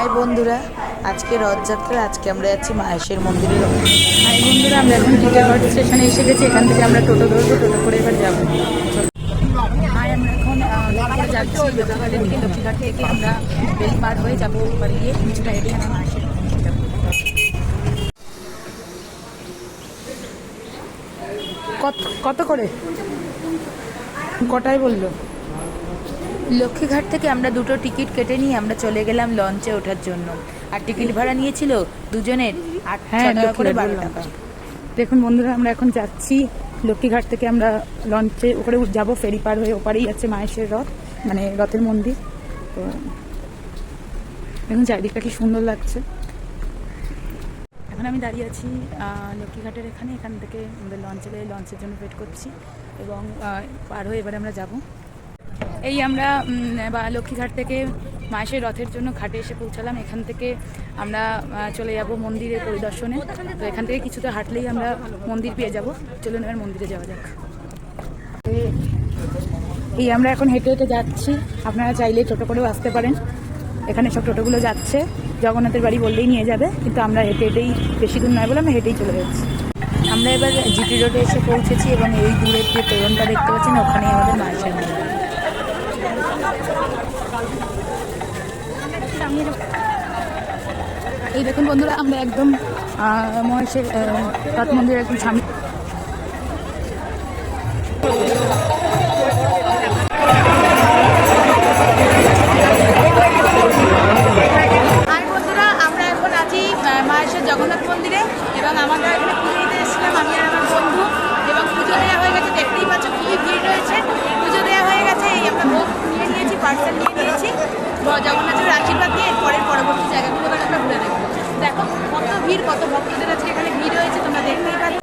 High বন্ধুরা, আজকে রথযাত্রা। আজকে আমরা যাচ্ছি মাহেশের মন্দিরে। হাই বন্ধুরা, আমরা এখন টিটাগড় স্টেশনে এসে গেছি। এখান থেকে আমরা টোটো ধরবো, টোটো করে এবার যাবো। হাই, আমরা এখন যাচ্ছি লক্ষ্মীঘাটের দিকে। লক্ষ্মীঘাট থেকে আমরা বেল পার হয়ে যাবো বাড়ি গিয়ে কিছুটা হেঁটে আমরা মাহেশের মন্দিরে যাবো। কত করে, কটায় বললো? লক্ষ্মীঘাট থেকে আমরা দুটো টিকিট কেটে নিয়ে আমরা চলে গেলাম লঞ্চে ওঠার জন্য। আর টিকিট ভাড়া নিয়েছিল দুজনের 8 টাকা করে, 12 টাকা। দেখুন বন্ধুরা, আমরা এখন যাচ্ছি লক্ষ্মীঘাট থেকে। আমরা লঞ্চে ওপরে যাব, ফেরি পার হয়ে ওপারেই আছে মাহেশের রথ, মানে রথের মন্দির। তো দেখুন চারিদিকটা কি সুন্দর লাগছে। এখন আমি দাঁড়িয়ে আছি লক্ষ্মীঘাটের এখানে। এখান থেকে আমাদের লঞ্চের জন্য ওয়েট করছি এবং পার হয়ে এবারে আমরা যাব। এই আমরা লক্ষ্মীঘাট থেকে মাহেশের রথের জন্য ঘাটে এসে পৌঁছালাম। এখান থেকে আমরা চলে যাব মন্দিরের পরিদর্শনে। তো এখান থেকে কিছুটা হাঁটলেই আমরা মন্দির পেয়ে যাব। চলুন এবার মন্দিরে যাওয়া যাক। এই আমরা এখন হেঁটে হেঁটে যাচ্ছি। আপনারা চাইলে টোটো করেও আসতে পারেন। এখানে সব টোটোগুলো যাচ্ছে, জগন্নাথের বাড়ি বললেই নিয়ে যাবে, কিন্তু আমরা হেঁটে হেঁটেই, বেশি দূর নয় বলে আমরা হেঁটেই চলে যাচ্ছি। আমরা এবার জিটি রোডে এসে পৌঁছেছি এবং এই দূরের যে তোরণটা দেখতে পাচ্ছেন ওখানেই আমাদের মাহেশের মন্দির। এই দেখুন বন্ধুরা, আমরা একদম মহেশের রথ মন্দিরের একদম সামনে। আর বন্ধুরা, আমরা এখন আছি মাহেশের জগন্নাথ মন্দিরে এবং আমরা এখানে পুজো দিতে এসেছিলাম, আমি আর আমার বন্ধু। এবং পুজো দেওয়া হয়ে গেছে, দেখতেই পাচ্ছ খুবই ভিড় রয়েছে। পুজো দেওয়া হয়ে গেছে, এই আমরা ভোগ নিয়ে নিয়েছি, পার্সেল নিয়ে নিয়েছি। জগন্নাথের আশীর্বাদ নিয়ে এরপরের পরবর্তী জায়গাগুলো এবার আমরা ঘুরে দেখবো। দেখো কত ভিড়, কত ভক্তদের আজকে এখানে ভিড় হয়েছে, তোমরা দেখতেই পাচ্ছ।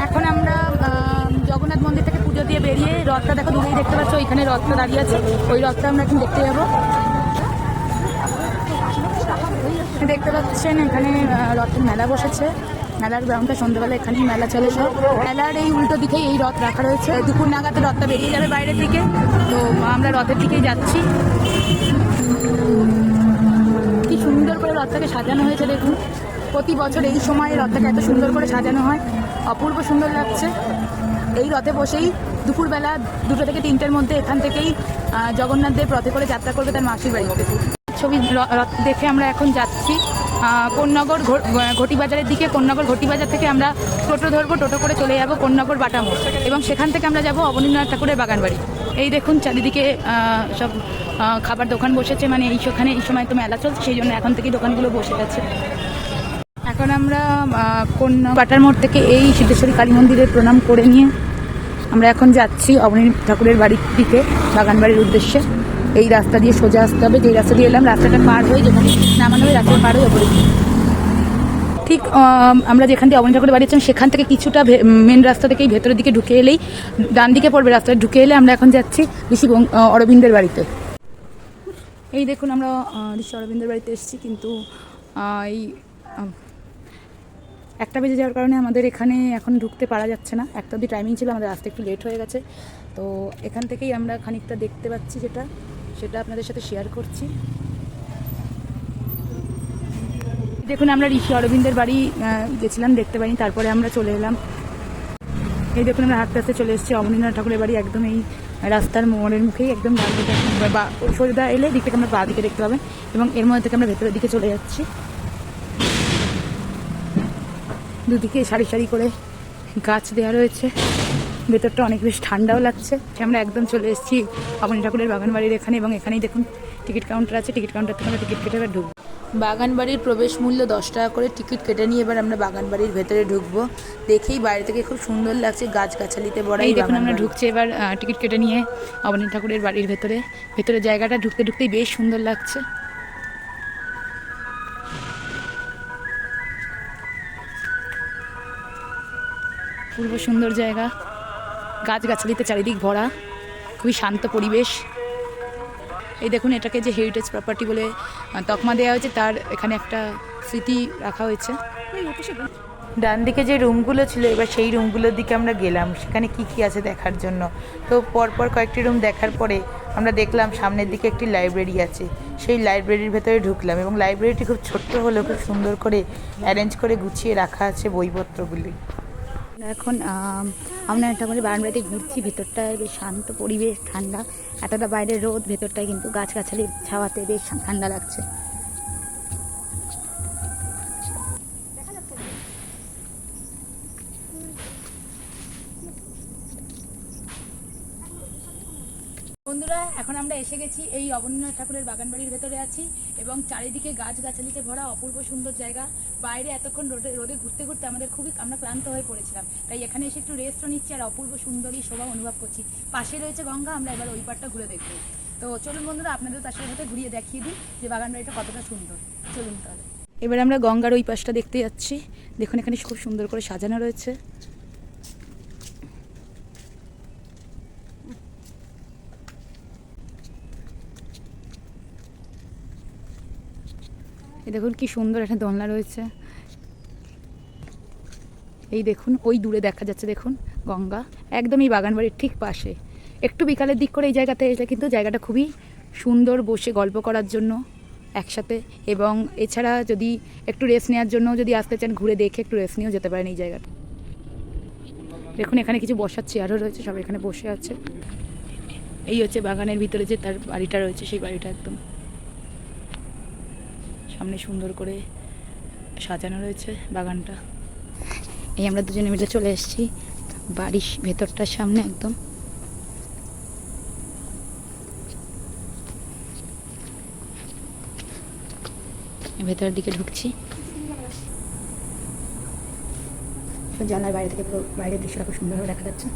এখন আমরা জগন্নাথ মন্দির থেকে পুজো দিয়ে বেরিয়ে রথটা দেখো দূরেই দেখতে পাচ্ছ, ওইখানে রথটা দাঁড়িয়ে আছে। ওই রথটা আমরা এখন দেখতে যাবো। দেখতে পাচ্ছেন এখানে রথের মেলা বসেছে। মেলার গ্রাউন্ডটা সন্ধ্যাবেলা এখানেই মেলা চলে। সব মেলার এই উল্টো দিকেই এই রথ রাখা রয়েছে। দুপুর নাগাদ রথটা বেরিয়ে যাবে বাইরের দিকে। তো আমরা রথের দিকেই যাচ্ছি। কি সুন্দর করে রথটাকে সাজানো হয়েছে দেখুন। প্রতি বছর এই সময়ে রথটাকে এত সুন্দর করে সাজানো হয়, অপূর্ব সুন্দর লাগছে। এই রথে বসেই দুপুরবেলা 2টা থেকে 3টার মধ্যে এখান থেকেই জগন্নাথ দেব রথে করে যাত্রা করবে তার মাসির বাড়িতে। ছবি রথ দেখে আমরা এখন যাচ্ছি কোন্নগর ঘটিবাজারের দিকে। কোন্নগর ঘটিবাজার থেকে আমরা টোটো ধরবো, টোটো করে চলে যাবো কোন্নগর বাটা মোড় এবং সেখান থেকে আমরা যাব অবনীন্দ্রনাথ ঠাকুরের বাগান বাড়ি। এই দেখুন চারিদিকে সব খাবার দোকান বসেছে, মানে এইখানে এই সময় তো মেলা চলছে, সেই জন্য এখন থেকেই দোকানগুলো বসে গেছে। এখন আমরা বাটার মোড় থেকে এই সিদ্ধেশ্বরী কালী মন্দিরে প্রণাম করে নিয়ে আমরা এখন যাচ্ছি অবনীন্দ্রনাথ ঠাকুরের বাড়ির দিকে, বাগান বাড়ির উদ্দেশ্যে। এই রাস্তা দিয়ে সোজা আসতে হবে, যে রাস্তা দিয়ে এলাম রাস্তাটা পার হয়ে যেখানে নামানো হবে রাস্তা পার হয়ে ওপরে ঠিক আমরা যেখান থেকে অবনীন্দ্রনাথ ঠাকুরের বাড়ি ছিলাম সেখান থেকে কিছুটা মেন রাস্তা থেকেই ভেতরের দিকে ঢুকে এলেই ডান দিকে পড়বে। রাস্তায় ঢুকে এলে আমরা এখন যাচ্ছি ঋষি অরবিন্দের বাড়িতে। এই দেখুন আমরা ঋষি অরবিন্দের বাড়িতে এসেছি, কিন্তু এই 1টা বেজে যাওয়ার কারণে আমাদের এখানে এখন ঢুকতে পারা যাচ্ছে না। 1টা অবধি টাইমিং ছিল, আমাদের আসতে একটু লেট হয়ে গেছে। তো এখান থেকেই আমরা খানিকটা দেখতে পাচ্ছি, সেটা আপনাদের সাথে শেয়ার করছি। দেখুন আমরা ঋষি অরবিন্দের বাড়ি গেছিলাম, দেখতে পাইনি, তারপরে আমরা চলে এলাম। এই দেখুন আমরা হাঁটতে হাঁটতে চলে এসেছি অবনীন্দ্রনাথ ঠাকুরের বাড়ি। একদম এই রাস্তার মোড়ের মুখেই একদম ডান দিকে সোজা এলে দিক থেকে আমরা বাঁ দিকে দেখতে পাবেন এবং এর মধ্যে থেকে আমরা ভেতরের দিকে চলে যাচ্ছি। দুদিকে সারি সারি করে গাছ দেওয়া রয়েছে, ভেতরটা অনেক বেশ ঠান্ডাও লাগছে। আমরা একদম চলে এসেছি অবনীন্দ্রনাথ ঠাকুরের বাগান বাড়ির এখানে এবং এখানেই দেখুন টিকিট কাউন্টার আছে। টিকিট কাউন্টার থেকে আমরা টিকিট কেটে এবার ঢুকবো। বাগান বাড়ির প্রবেশ মূল্য 10 টাকা করে। টিকিট কেটে নিয়ে এবার আমরা বাগান বাড়ির ভেতরে ঢুকবো। দেখেই বাইরে থেকে খুব সুন্দর লাগছে, গাছগাছালিতে ভরা। এই দেখুন আমরা ঢুকছি এবার টিকিট কেটে নিয়ে অবনীন্দ্রনাথ ঠাকুরের বাড়ির ভেতরে জায়গাটা ঢুকতে ঢুকতেই বেশ সুন্দর লাগছে। পূর্ব সুন্দর জায়গা, গাছগাছালিতে চারিদিক ভরা, খুবই শান্ত পরিবেশ। এই দেখুন এটাকে যে হেরিটেজ প্রপার্টি বলে তকমা দেওয়া হয়েছে, তার এখানে একটা স্মৃতি রাখা হয়েছে। ডান দিকে যে রুমগুলো ছিল এবার সেই রুমগুলোর দিকে আমরা গেলাম, সেখানে কি কি আছে দেখার জন্য। তো পরপর কয়েকটি রুম দেখার পরে আমরা দেখলাম সামনের দিকে একটি লাইব্রেরি আছে, সেই লাইব্রেরির ভেতরে ঢুকলাম এবং লাইব্রেরিটি খুব ছোট্ট হলেও খুব সুন্দর করে অ্যারেঞ্জ করে গুছিয়ে রাখা আছে বইপত্রগুলি। এখন আমরা একটা করে বারান্দাতে ঘুরছি, ভেতরটায় বেশ শান্ত পরিবেশ, ঠান্ডা, এতটা বাইরে রোদ, ভেতরটায় কিন্তু গাছগাছালির ছাওয়াতে বেশ ঠান্ডা লাগছে। বন্ধুরা, এখন আমরা এসে গেছি এই অবনীন্দ্রনাথ ঠাকুরের বাগান বাড়ির ভেতরে আছি এবং চারিদিকে গাছগাছালিতে ভরা অপূর্ব সুন্দর জায়গা। বাইরে এতক্ষণ রোদে ঘুরতে ঘুরতে আমরা ক্লান্ত হয়ে পড়েছিলাম, তাই এখানে এসে একটু রেস্টও নিচ্ছি আর অপূর্ব সুন্দরী শোভা অনুভব করছি। পাশে রয়েছে গঙ্গা, আমরা এবার ওই পাড়টা ঘুরে দেখব। তো চলুন বন্ধুরা, আপনাদের তার সাথে ঘুরিয়ে দেখিয়ে দিই যে বাগান বাড়িটা কতটা সুন্দর। চলুন তাহলে এবার আমরা গঙ্গার ওই পাশটা দেখতে যাচ্ছি। দেখুন এখানে খুব সুন্দর করে সাজানো রয়েছে। এই দেখুন কি সুন্দর একটা দোলনা রয়েছে। এই দেখুন ওই দূরে দেখা যাচ্ছে, দেখুন গঙ্গা একদম এই বাগান বাড়ির ঠিক পাশে। একটু বিকালের দিক করে এই জায়গাতে এসে কিন্তু জায়গাটা খুবই সুন্দর, বসে গল্প করার জন্য একসাথে, এবং এছাড়া যদি একটু রেস্ট নেওয়ার জন্য যদি আসতে চান, ঘুরে দেখে একটু রেস্ট নিয়েও যেতে পারেন এই জায়গাটা। দেখুন এখানে কিছু বসার চেয়ারও রয়েছে, সবাই এখানে বসে আছে। এই হচ্ছে বাগানের ভিতরে যে তার বাড়িটা রয়েছে, সেই বাড়িটা একদম সামনে সুন্দর করে সাজানো রয়েছে বাগানটা। এই আমরা দুজনে মিলে চলে এসেছি বাড়ির ভেতরটার সামনে, একদম ভেতরের দিকে ঢুকছি। জানলার বাইরে থেকে পুরো বাইরের দৃশ্যটা খুব সুন্দরভাবে দেখা যাচ্ছে।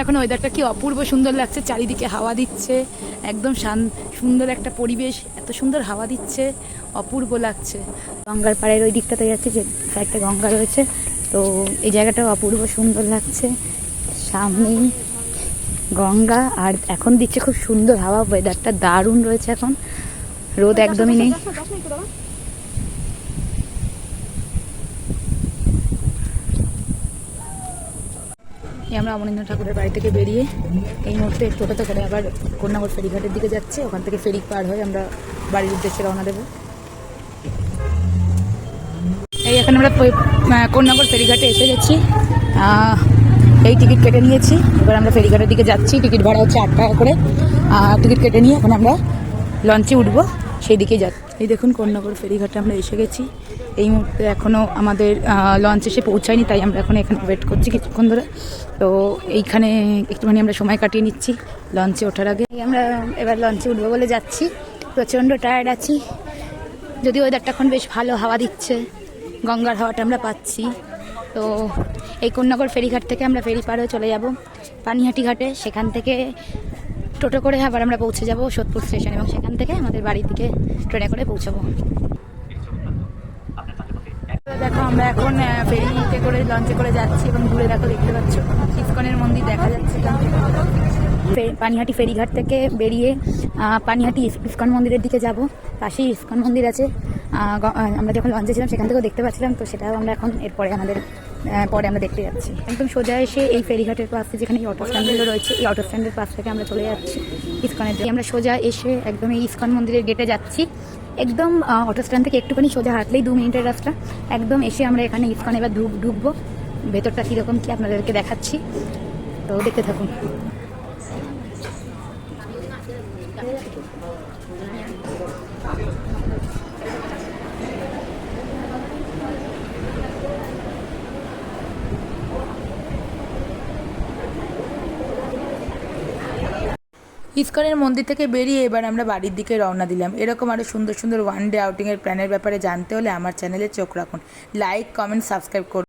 এখন ওয়েদারটা কি অপূর্ব সুন্দর লাগছে, চারিদিকে হাওয়া দিচ্ছে, একদম সুন্দর একটা পরিবেশ, এত সুন্দর হাওয়া দিচ্ছে, অপূর্ব লাগছে। গঙ্গার পাড়ের ওই দিকটাতে যাচ্ছে, যে একটা গঙ্গা রয়েছে, তো এই জায়গাটাও অপূর্ব সুন্দর লাগছে। সামনেই গঙ্গা, আর এখন দিচ্ছে খুব সুন্দর হাওয়া, ওয়েদারটা দারুণ রয়েছে, এখন রোদ একদমই নেই। আমরা অবনীন্দ্রনাথ ঠাকুরের বাড়ি থেকে বেরিয়ে এই মুহূর্তে টোটোতে করে আবার কন্যাগর ফেরিঘাটের দিকে যাচ্ছি। ওখান থেকে ফেরি পার হয়ে আমরা বাড়ির উদ্দেশ্যে রওনা দেবো। এই এখন আমরা কন্যাগর ফেরিঘাটে এসে গেছি, এই টিকিট কেটে নিয়েছি। এবার আমরা ফেরিঘাটের দিকে যাচ্ছি, টিকিট ভাড়া হচ্ছে 8 টাকা করে। টিকিট কেটে নিয়ে এখন আমরা লঞ্চে উঠবো, সেই দিকেই যাচ্ছি। এই দেখুন কন্যাগর ফেরিঘাটে আমরা এসে গেছি। এই মুহূর্তে এখনও আমাদের লঞ্চ এসে পৌঁছায়নি, তাই আমরা এখন এখানে ওয়েট করছি কিছুক্ষণ ধরে। তো এইখানে একটুখানি আমরা সময় কাটিয়ে নিচ্ছি লঞ্চে ওঠার আগে। আমরা এবার লঞ্চে উঠবো বলে যাচ্ছি, প্রচণ্ড টায়ার্ড আছি, যদিও ওয়েদারটা এখন বেশ ভালো, হাওয়া দিচ্ছে, গঙ্গার হাওয়াটা আমরা পাচ্ছি। তো এই কন্যাগর ফেরিঘাট থেকে আমরা ফেরি পার হয়ে চলে যাব পানিহাটি ঘাটে, সেখান থেকে টোটো করে আবার আমরা পৌঁছে যাব সোদপুর স্টেশন, এবং সেখান থেকে আমাদের বাড়ির দিকে ট্রেনে করে পৌঁছাবো। দেখো আমরা এখন ফেরিতে করে লঞ্চে করে যাচ্ছি এবং দূরে দেখো দেখতে পাচ্ছ ইসকনের মন্দির দেখা যাচ্ছে। পানিহাটি ফেরিঘাট থেকে বেরিয়ে পানিহাটি ইসকন মন্দিরের দিকে যাব, পাশেই ইসকন মন্দির আছে। আমরা যখন লঞ্চে ছিলাম সেখান থেকেও দেখতে পাচ্ছিলাম, তো সেটাও আমরা এখন এরপরে পরে আমরা দেখতে যাচ্ছি। একদম সোজা এসে এই ফেরিঘাটের পাশে যেখানে এই অটো স্ট্যান্ডগুলো রয়েছে, এই অটো স্ট্যান্ডের পাশ থেকে আমরা চলে যাচ্ছি ইসকনের দিকে। আমরা সোজা এসে একদম এই ইসকন মন্দিরের গেটে যাচ্ছি। একদম অটো স্ট্যান্ড থেকে একটুখানি সোজা হাঁটলেই 2 মিনিটের রাস্তা। একদম এসে আমরা এখানে ইসকন এবার ঢুকবো। ভেতরটা কীরকম কি আপনাদেরকে দেখাচ্ছি, তো দেখতে থাকুন। ইসকনের মন্দির থেকে বেরিয়ে এবার আমরা বাড়ির দিকে রওনা দিলাম। এরকম আরও সুন্দর সুন্দর ওয়ান ডে আউটিংয়ের প্ল্যানের ব্যাপারে জানতে হলে আমার চ্যানেলে চোখ রাখুন, লাইক, কমেন্ট, সাবস্ক্রাইব করুন।